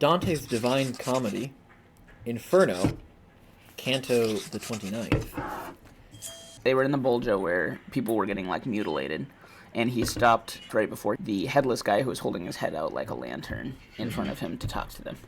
Dante's Divine Comedy, Inferno, Canto the 29th. They were in the Bolgia where people were getting, like, mutilated, and he stopped right before the headless guy who was holding his head out like a lantern in front of him to talk to them.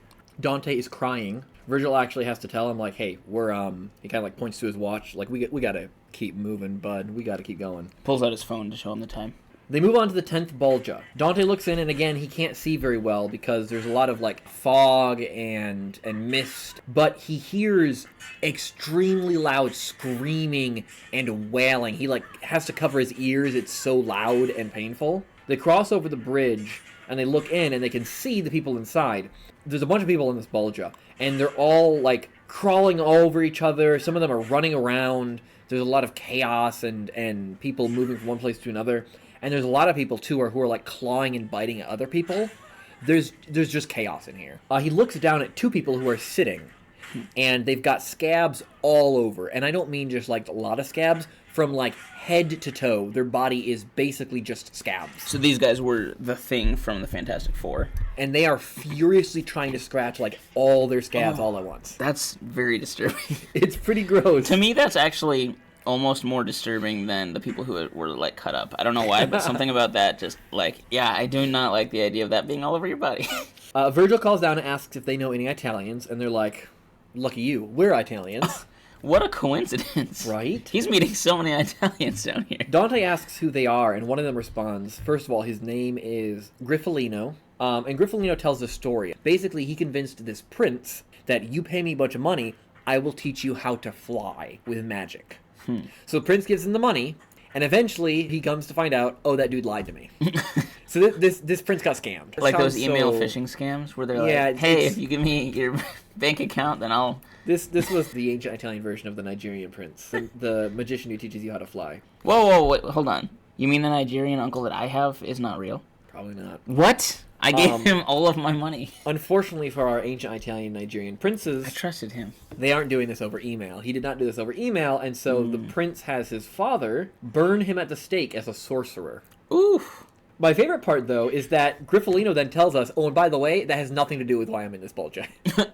Dante is crying. Virgil actually has to tell him, like, hey, we're, he kind of, like, points to his watch, like, we gotta keep moving, bud. We gotta keep going. Pulls out his phone to show him the time. They move on to the 10th Bolgia. Dante looks in, and again, he can't see very well because there's a lot of, like, fog and mist, but he hears extremely loud screaming and wailing. He, like, has to cover his ears. It's so loud and painful. They cross over the bridge, and they look in, and they can see the people inside. There's a bunch of people in this Bolgia, and they're all, like, crawling over each other. Some of them are running around. There's a lot of chaos and people moving from one place to another. And there's a lot of people, too, who are, like, clawing and biting at other people. There's just chaos in here. He looks down at two people who are sitting, and they've got scabs all over. And I don't mean just, like, a lot of scabs. From, like, head to toe, their body is basically just scabs. So these guys were the Thing from the Fantastic Four. And they are furiously trying to scratch, like, all their scabs all at once. That's very disturbing. It's pretty gross. To me, that's actually almost more disturbing than the people who were, like, cut up. I don't know why, but something about that just, like, yeah, I do not like the idea of that being all over your body. Virgil calls down and asks if they know any Italians, and they're like, lucky you, we're Italians. What a coincidence. Right? He's meeting so many Italians down here. Dante asks who they are, and one of them responds. First of all, his name is Griffolino, and Griffolino tells a story. Basically, he convinced this prince that you pay me a bunch of money, I will teach you how to fly with magic. So the prince gives him the money, and eventually he comes to find out, oh, that dude lied to me. So this prince got scammed. Like those email phishing scams where they're like, hey, if you give me your bank account, then I'll... This was the ancient Italian version of the Nigerian prince, the magician who teaches you how to fly. Whoa, wait, hold on. You mean the Nigerian uncle that I have is not real? Probably not. What? I gave him all of my money. Unfortunately for our ancient Italian Nigerian princes... I trusted him. They aren't doing this over email. He did not do this over email, and so the prince has his father burn him at the stake as a sorcerer. Oof. My favorite part, though, is that Griffolino then tells us, oh, and by the way, that has nothing to do with why I'm in this Bolgia.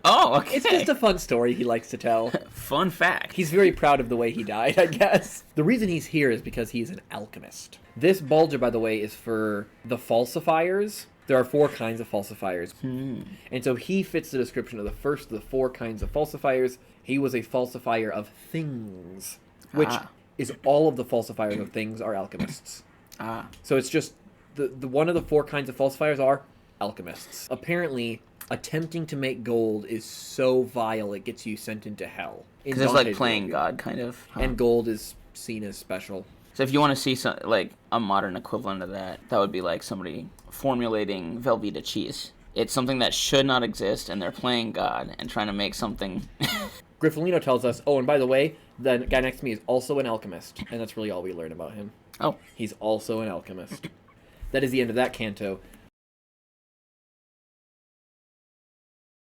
Oh, okay. It's just a fun story he likes to tell. Fun fact. He's very proud of the way he died, I guess. The reason he's here is because he's an alchemist. This Bolgia, by the way, is for the falsifiers. There are 4 kinds of falsifiers. And so he fits the description of the first of the 4 kinds of falsifiers. He was a falsifier of things, which is all of the falsifiers of things are alchemists. So it's just the one of the 4 kinds of falsifiers are alchemists. Apparently, attempting to make gold is so vile it gets you sent into hell. Because it's like playing God, kind of. And gold is seen as special. So if you want to see some, like a modern equivalent of that, that would be like somebody formulating Velveeta cheese. It's something that should not exist, and they're playing God and trying to make something. Griffolino tells us, oh, and by the way, the guy next to me is also an alchemist, and that's really all we learn about him. Oh. He's also an alchemist. That is the end of that canto.